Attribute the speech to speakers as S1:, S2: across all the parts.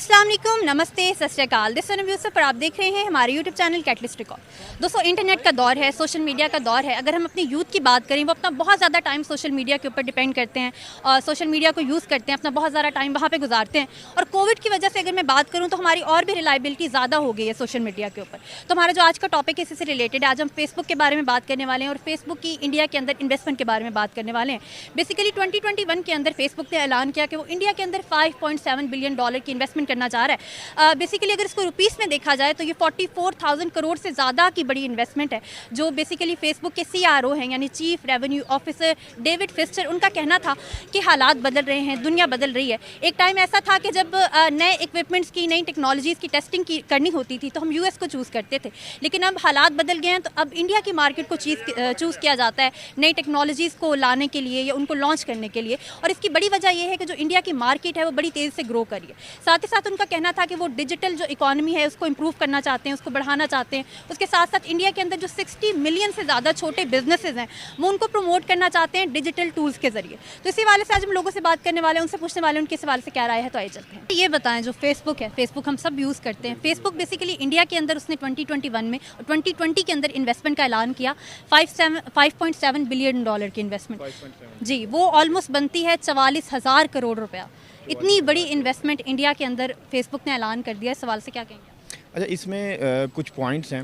S1: अस्सलाम वालेकुम, नमस्ते, सत श्री अकाल। दिस सोनम यूसुफ पर आप देख रहे हैं हमारे यूट्यूब चैनल कैटलिस्ट रिकॉर्ड। दोस्तों, इंटरनेट का दौर है, सोशल मीडिया का दौर है। अगर हम अपनी यूथ की बात करें, वो अपना बहुत ज़्यादा टाइम सोशल मीडिया के ऊपर डिपेंड करते हैं और सोशल मीडिया को यूज़ करते हैं, अपना बहुत ज़्यादा टाइम वहाँ पे गुजारते हैं। और कोविड की वजह से अगर मैं बात करूँ तो हमारी और भी रिलायबिलिटी ज़्यादा हो गई है सोशल मीडिया के ऊपर। तो हमारा जो आज का टॉपिक है इसी से रिलेटेड है। आज हम फेसबुक के बारे में बात करने वाले हैं और फेसबुक की इंडिया के अंदर इन्वेस्टमेंट के बारे में बात करने वाले हैं। बेसिकली 2021 के अंदर फेसबुक ने ऐलान किया कि वो इंडिया के अंदर $5.7 बिलियन की इन्वेस्टमेंट करना चाह रहा है। बेसिकली अगर इसको रुपीस में देखा जाए तो ये 44,000 करोड़ से ज़्यादा की बड़ी इन्वेस्टमेंट है, जो बेसिकली फेसबुक के CRO हैं यानी चीफ रेवेन्यू ऑफिसर डेविड फिस्टर। उनका कहना था कि हालात बदल रहे हैं, दुनिया बदल रही है। एक टाइम ऐसा था कि जब नए इक्विपमेंट्स की, नई टेक्नोलॉजीज़ की टेस्टिंग करनी होती थी तो हम US को चूज़ करते थे, लेकिन अब हालात बदल गए हैं। तो अब इंडिया की मार्केट को चूज़ किया जाता है नई टेक्नोलॉजीज़ को लाने के लिए या उनको लॉन्च करने के लिए। और इसकी बड़ी वजह यह है कि जो इंडिया की मार्केट है वो बड़ी तेज़ी से ग्रो करी है। साथ ही साथ उनका कहना था कि वो डिजिटल जो इकॉनमी है उसको इम्प्रूव करना चाहते हैं, उसको बढ़ाना चाहते हैं। उसके साथ साथ इंडिया के अंदर जो 60 मिलियन से ज़्यादा छोटे बिजनेसेस हैं वो उनको प्रमोट करना चाहते हैं डिजिटल टूल्स के जरिए। तो इसी वाले से आज हम लोगों से बात करने वाले हैं, उनसे पूछने वाले हैं उनके सवाल से क्या राय है। तो आइए चलते हैं। ये बताएं, जो फेसबुक है, फेसबुक हम सब यूज़ करते हैं। फेसबुक बेसिकली इंडिया के अंदर उसने 2021 में और 2020 के अंदर इन्वेस्टमेंट का ऐलान किया, $5.7 बिलियन की इन्वेस्टमेंट। जी, वो ऑलमोस्ट बनती है 44,000 करोड़ रुपया। इतनी बड़ी इन्वेस्टमेंट इंडिया के अंदर फेसबुक ने ऐलान कर दिया। इस सवाल से क्या कहेंगे?
S2: अच्छा, इसमें कुछ पॉइंट्स हैं।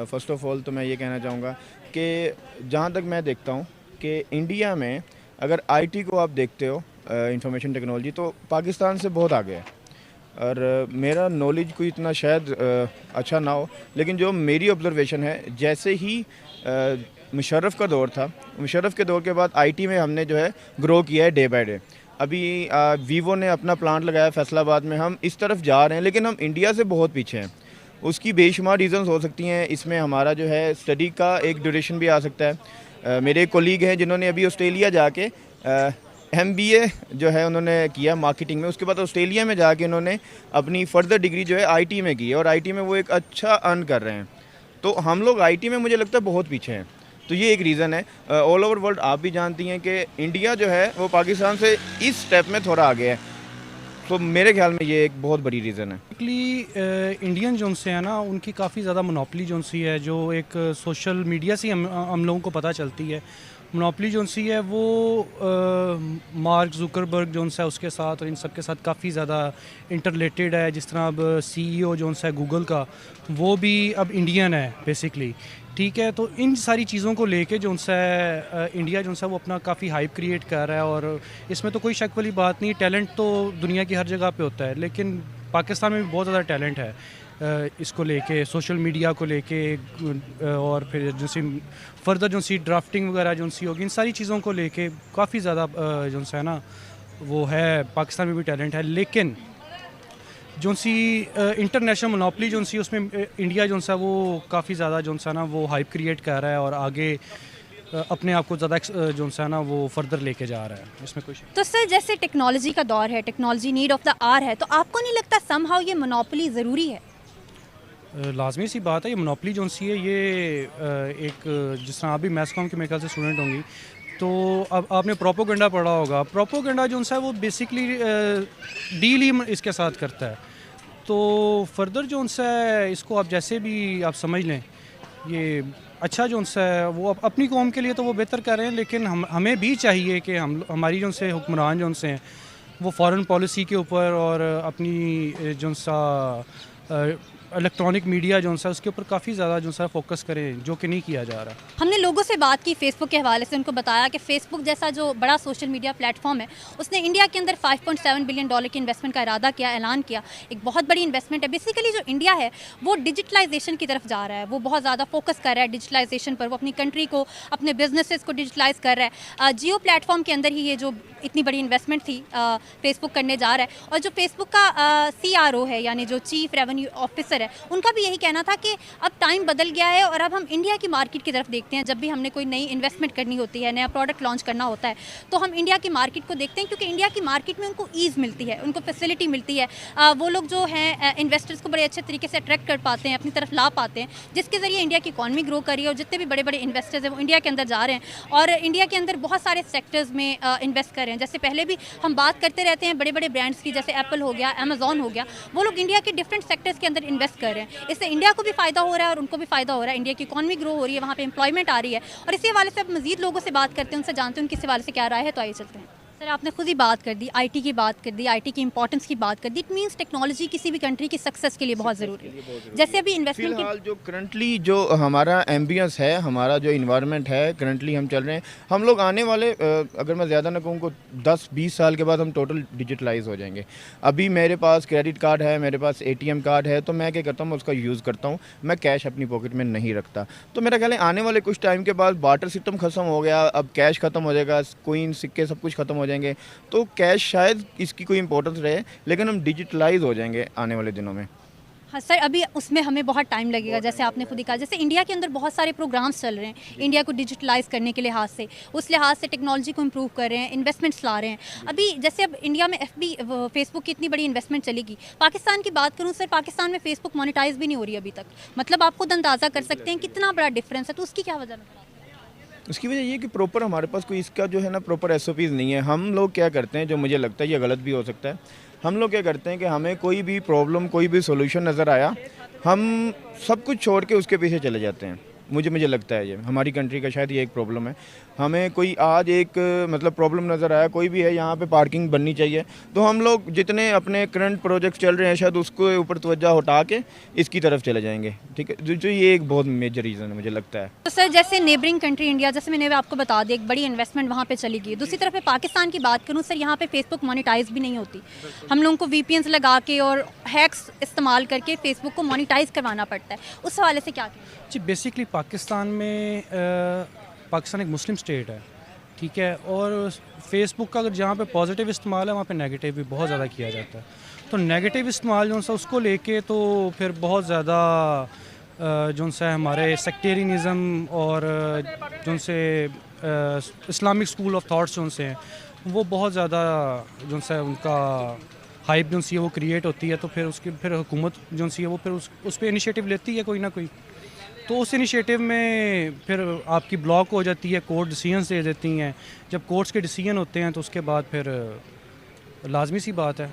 S2: फ़र्स्ट ऑफ ऑल तो मैं ये कहना चाहूँगा कि जहाँ तक मैं देखता हूँ कि इंडिया में अगर IT को आप देखते हो, इंफॉर्मेशन टेक्नोलॉजी, तो पाकिस्तान से बहुत आगे है। और मेरा नॉलेज कोई इतना शायद अच्छा ना हो, लेकिन जो मेरी ऑब्जर्वेशन है, जैसे ही मुशर्रफ का दौर था, मुशर्रफ के दौर के बाद IT में हमने जो है ग्रो किया है डे बाय डे। अभी वीवो ने अपना प्लांट लगाया फैसलाबाद में, हम इस तरफ जा रहे हैं, लेकिन हम इंडिया से बहुत पीछे हैं। उसकी बेशुमार रीज़न्स हो सकती हैं। इसमें हमारा जो है स्टडी का एक ड्यूरेशन भी आ सकता है। मेरे कोलीग हैं जिन्होंने अभी ऑस्ट्रेलिया जाके MBA जो है उन्होंने किया मार्केटिंग में, उसके बाद ऑस्ट्रेलिया में जाके उन्होंने अपनी फर्दर डिग्री जो है IT में की है और IT में वो एक अच्छा अर्न कर रहे हैं। तो हम लोग IT में मुझे लगता है बहुत पीछे हैं। तो ये एक रीज़न है। ऑल ओवर वर्ल्ड आप भी जानती हैं कि इंडिया जो है वो पाकिस्तान से इस स्टेप में थोड़ा आगे है। तो मेरे ख्याल में ये एक बहुत बड़ी रीज़न है।
S3: इंडियन जो से है ना, उनकी काफ़ी ज़्यादा मोनोपली जो सी है, जो एक सोशल मीडिया से हम लोगों को पता चलती है। मोनोपली जो सी है वो मार्क जुकरबर्ग जो है उसके साथ और इन सब के साथ काफ़ी ज़्यादा इंटरलेटेड है। जिस तरह अब CEO जो है गूगल का, वो भी अब इंडियन है बेसिकली। ठीक है, तो इन सारी चीज़ों को लेके जो उनसे इंडिया जो है वो अपना काफ़ी हाइप क्रिएट कर रहा है और इसमें तो कोई शक वाली बात नहीं। टैलेंट तो दुनिया की हर जगह पे होता है, लेकिन पाकिस्तान में भी बहुत ज़्यादा टैलेंट है इसको लेके, सोशल मीडिया को लेके। और फिर जो सी फर्दर जो सी ड्राफ्टिंग वगैरह जो सी होगी, इन सारी चीज़ों को लेके काफ़ी ज़्यादा जो है ना वो है, पाकिस्तान में भी टैलेंट है। लेकिन जो सी इंटरनेशनल मोनोपली जो सी, उसमें इंडिया जो सा वो काफ़ी ज़्यादा जो सा ना वो हाइप क्रिएट कर रहा है और आगे अपने आप को ज़्यादा जो सा ना वो फर्दर लेके जा रहा है। इसमें कुछ
S1: तो सर, जैसे टेक्नोलॉजी का दौर है, technology need of the hour है, तो आपको नहीं लगता समहाउ ये मोनोपोली ज़रूरी है?
S3: लाजमी सी बात है। ये मोनोपली जो सी है ये एक, जिस तरह आप भी मैथ्स कॉम के मेरे ख्याल से स्टूडेंट होंगी, तो अब आपने प्रोपोगंडा पढ़ा होगा। प्रोपोगंडा जो है वो बेसिकली डील ही इसके साथ करता है। तो फर्दर जो है इसको आप जैसे भी आप समझ लें, ये अच्छा जो है वो अपनी कौम के लिए तो वो बेहतर कर रहे हैं, लेकिन हमें भी चाहिए कि हमारी जो से हुक्मरान जो हैं वो फॉरेन पॉलिसी के ऊपर और अपनी जो सा इलेक्ट्रॉनिक मीडिया जो है उसके ऊपर काफ़ी ज़्यादा जो है फोकस करें, जो कि नहीं किया जा रहा।
S1: हमने लोगों से बात की फेसबुक के हवाले से, उनको बताया कि फेसबुक जैसा जो बड़ा सोशल मीडिया प्लेटफॉर्म है उसने इंडिया के अंदर $5.7 बिलियन की इन्वेस्टमेंट का इरादा किया, ऐलान किया। एक बहुत बड़ी इन्वेस्टमेंट है। बेसिकली जो इंडिया है वो डिजिटलाइजेशन की तरफ जा रहा है, वो बहुत ज़्यादा फोकस कर रहा है डिजिटलाइजेशन पर। वो अपनी कंट्री को, अपने बिजनेसेस को डिजिटलाइज कर रहा है। जियो प्लेटफॉर्म के अंदर ही ये जो इतनी बड़ी इन्वेस्टमेंट थी फेसबुक करने जा रहा है। और जो फेसबुक का CRO है यानी जो चीफ रेवेन्यू ऑफिसर है, उनका भी यही कहना था कि अब टाइम बदल गया है और अब हम इंडिया की मार्केट की तरफ देखते हैं। जब भी हमने कोई नई इन्वेस्टमेंट करनी होती है, नया प्रोडक्ट लॉन्च करना होता है, तो हम इंडिया की मार्केट को देखते हैं, क्योंकि इंडिया की मार्केट में उनको ईज़ मिलती है, उनको फैसिलिटी मिलती है। वो लोग जो हैं इन्वेस्टर्स को बड़े अच्छे तरीके से अट्रैक्ट कर पाते हैं, अपनी तरफ ला पाते हैं, जिसके ज़रिए इंडिया की इकॉनमी ग्रो करी है और जितने भी बड़े बड़े इन्वेस्टर्स हैं वो इंडिया के अंदर जा रहे हैं और इंडिया के अंदर बहुत सारे सेक्टर्स में इन्वेस्ट कर रहे हैं। हैं। जैसे पहले भी हम बात करते रहते हैं बड़े बड़े ब्रांड्स की, जैसे एप्पल हो गया, अमेजॉन हो गया, वो लोग इंडिया के डिफरेंट सेक्टर्स के अंदर इन्वेस्ट कर रहे हैं। इससे इंडिया को भी फ़ायदा हो रहा है और उनको भी फ़ायदा हो रहा है। इंडिया की इकॉनमी ग्रो हो रही है, वहाँ पे एम्प्लॉयमेंट आ रही है। और इसी हवाले से अब मज़ीद लोगों से बात करते हैं, उनसे जानते हैं उनकी इस हवाले से क्या राय है। तो आइए चलते हैं। सर, आपने खुद ही बात कर दी, आईटी की बात कर दी, आईटी की इंपॉर्टेंस की बात कर दी। इट मींस टेक्नोलॉजी किसी भी कंट्री की सक्सेस के लिए बहुत ज़रूरी है। जैसे अभी इन्वेस्टमेंट
S2: फिलहाल जो करंटली जो हमारा एम्बियंस है, हमारा जो इन्वायरमेंट है, करंटली हम चल रहे हैं, हम लोग आने वाले अगर मैं ज़्यादा ना कहूँ को 10-20 साल के बाद हम टोटल डिजिटलाइज हो जाएंगे। अभी मेरे पास क्रेडिट कार्ड है, मेरे पास एटीएम कार्ड है, तो मैं क्या करता हूँ, उसका यूज़ करता हूँ। मैं कैश अपनी पॉकेट में नहीं रखता। तो मेरा ख्याल है आने वाले कुछ टाइम के बाद बार्टर सिस्टम ख़त्म हो गया, अब कैश ख़त्म हो जाएगा, कोइन सिक्के सब कुछ ख़त्म हो जाएंगे। तो कैश शायद इसकी कोई इंपॉर्टेंस रहे, लेकिन हम डिजिटलाइज हो जाएंगे आने वाले दिनों में।
S1: हाँ सर, अभी उसमें हमें बहुत टाइम लगेगा। जैसे आपने खुद ही कहा, जैसे इंडिया के अंदर बहुत सारे प्रोग्राम्स चल रहे हैं इंडिया को डिजिटलाइज करने के लिहाज से, उस लिहाज से टेक्नोलॉजी को इम्प्रूव कर रहे हैं, इन्वेस्टमेंट्स ला रहे हैं। अभी जैसे अब इंडिया में एफबी फेसबुक की इतनी बड़ी इन्वेस्टमेंट चलेगी। पाकिस्तान की बात करूँ सर, पाकिस्तान में फेसबुक मोनेटाइज भी नहीं हो रही अभी तक। मतलब आप खुद अंदाज़ा कर सकते हैं कितना बड़ा डिफरेंस है। तो उसकी क्या वजह नजर आती है?
S2: उसकी वजह ये कि प्रॉपर हमारे पास कोई इसका जो है ना प्रॉपर एसओपीज़ नहीं है। हम लोग क्या करते हैं, जो मुझे लगता है ये गलत भी हो सकता है, हम लोग क्या करते हैं कि हमें कोई भी प्रॉब्लम, कोई भी सॉल्यूशन नज़र आया, हम सब कुछ छोड़ के उसके पीछे चले जाते हैं। मुझे लगता है ये हमारी कंट्री का शायद ये एक प्रॉब्लम है। हमें कोई आज एक मतलब प्रॉब्लम नज़र आया, कोई भी है, यहाँ पे पार्किंग बननी चाहिए, तो हम लोग जितने अपने करंट प्रोजेक्ट चल रहे हैं शायद उसको ऊपर तवज्जो हटा के इसकी तरफ चले जाएंगे। ठीक है, जो ये एक बहुत मेजर रीज़न है मुझे लगता है।
S1: तो सर, जैसे नेबरिंग कंट्री इंडिया, जैसे मैंने आपको बता दिया, एक बड़ी इन्वेस्टमेंट वहाँ पे चली गई। दूसरी तरफ पाकिस्तान की बात करूँ सर, यहाँ पे फेसबुक मोनेटाइज भी नहीं होती। हम लोगों को वीपीएन्स लगा के और हैक्स इस्तेमाल करके फेसबुक को मोनेटाइज करवाना पड़ता है। उस हवाले से क्या कहें?
S3: जी, बेसिकली पाकिस्तान में पाकिस्तान एक मुस्लिम स्टेट है, ठीक है, और फेसबुक का अगर जहाँ पे पॉजिटिव इस्तेमाल है वहाँ पे नेगेटिव भी बहुत ज़्यादा किया जाता है। तो नेगेटिव इस्तेमाल जो सा उसको लेके तो फिर बहुत ज़्यादा जो सा हमारे सेक्टेरियनिज़म और जो से इस्लामिक स्कूल ऑफ थाट्स जो से हैं, वो बहुत ज़्यादा जो सा उनका हाइप जो सी है वो क्रिएट होती है। तो फिर हुकूमत जो सी है वो फिर उस पर इनिशिएटिव लेती है कोई ना कोई। तो उस इनिशिएटिव में फिर आपकी ब्लॉक हो जाती है, कोर्ट डिसीजंस दे देती हैं। जब कोर्ट्स के डिसीजन होते हैं तो उसके बाद फिर लाजमी सी बात है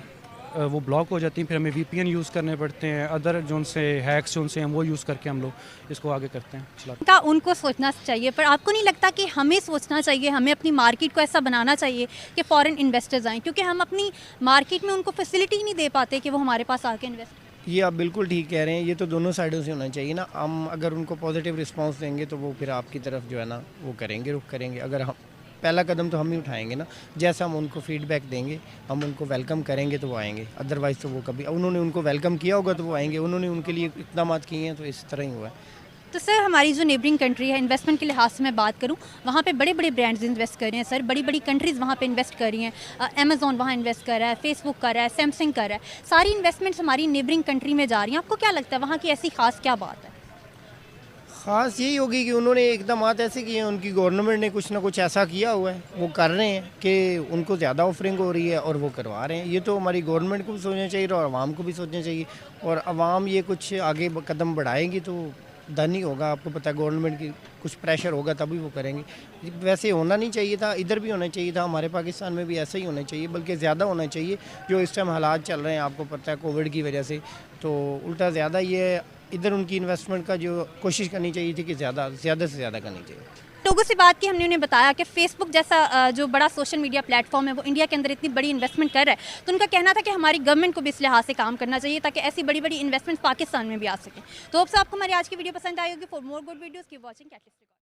S3: वो ब्लॉक हो जाती हैं। फिर हमें वीपीएन यूज़ करने पड़ते हैं, अदर जो से हैक्स जो से हम वो यूज़ करके हम लोग इसको आगे करते हैं।
S1: का उनको सोचना चाहिए, पर आपको नहीं लगता कि हमें सोचना चाहिए, हमें अपनी मार्केट को ऐसा बनाना चाहिए कि फ़ॉरेन इन्वेस्टर्स आएँ, क्योंकि हम अपनी मार्केट में उनको फैसिलिटी नहीं दे पाते कि वो हमारे पास आके इन्वेस्ट।
S4: ये आप बिल्कुल ठीक कह रहे हैं। ये तो दोनों साइडों से होना चाहिए ना। हम अगर उनको पॉजिटिव रिस्पांस देंगे तो वो फिर आपकी तरफ जो है ना वो करेंगे, रुख करेंगे। अगर हम पहला कदम तो हम ही उठाएंगे ना। जैसा हम उनको फीडबैक देंगे, हम उनको वेलकम करेंगे तो वो आएंगे। अदरवाइज़ तो वो कभी, उन्होंने उनको वेलकम किया होगा तो वो आएंगे। उन्होंने उनके लिए इकदाम किए हैं तो इस तरह ही हुआ है।
S1: तो सर, हमारी जो नेबरिंग कंट्री है, इन्वेस्टमेंट के लिहाज से मैं बात करूं, वहाँ पे बड़े बड़े ब्रांड्स इन्वेस्ट कर रहे हैं सर। बड़ी बड़ी कंट्रीज़ वहाँ पे इन्वेस्ट कर रही हैं। अमेजॉन वहाँ इन्वेस्ट कर रहा है, फेसबुक कर रहा है, सैमसंग कर रहा है। सारी इन्वेस्टमेंट्स हमारी नेबरिंग कंट्री में जा रही हैं। आपको क्या लगता है वहाँ की ऐसी खास क्या बात है?
S4: ख़ास यही होगी कि उन्होंने इकदाम ऐसे किए हैं, उनकी गवर्नमेंट ने कुछ ना कुछ ऐसा किया हुआ है, वो कर रहे हैं कि उनको ज़्यादा ऑफरिंग हो रही है और वो करवा रहे हैं। ये तो हमारी गवर्नमेंट को भी सोचना चाहिए और आवाम को भी सोचना चाहिए। और आवाम ये कुछ आगे कदम बढ़ाएगी तो डन ही होगा। आपको पता है गवर्नमेंट की कुछ प्रेशर होगा तभी वो करेंगे। वैसे होना नहीं चाहिए था, इधर भी होना चाहिए था, हमारे पाकिस्तान में भी ऐसा ही होना चाहिए, बल्कि ज़्यादा होना चाहिए। जो इस टाइम हालात चल रहे हैं आपको पता है कोविड की वजह से, तो उल्टा ज़्यादा ये इधर उनकी इन्वेस्टमेंट का जो कोशिश करनी चाहिए थी कि ज़्यादा से ज़्यादा करनी चाहिए।
S1: लोगों से बात की, हमने उन्हें बताया कि फेसबुक जैसा जो बड़ा सोशल मीडिया प्लेटफॉर्म है वो इंडिया के अंदर इतनी बड़ी इन्वेस्टमेंट कर रहा है। तो उनका कहना था कि हमारी गवर्नमेंट को भी इस लिहाज से काम करना चाहिए ताकि ऐसी बड़ी बड़ी इन्वेस्टमेंट पाकिस्तान में भी आ सके। तो अब से आपको हमारी आज की वीडियो पसंद आई होगी। For more good videos keep watching catalyst.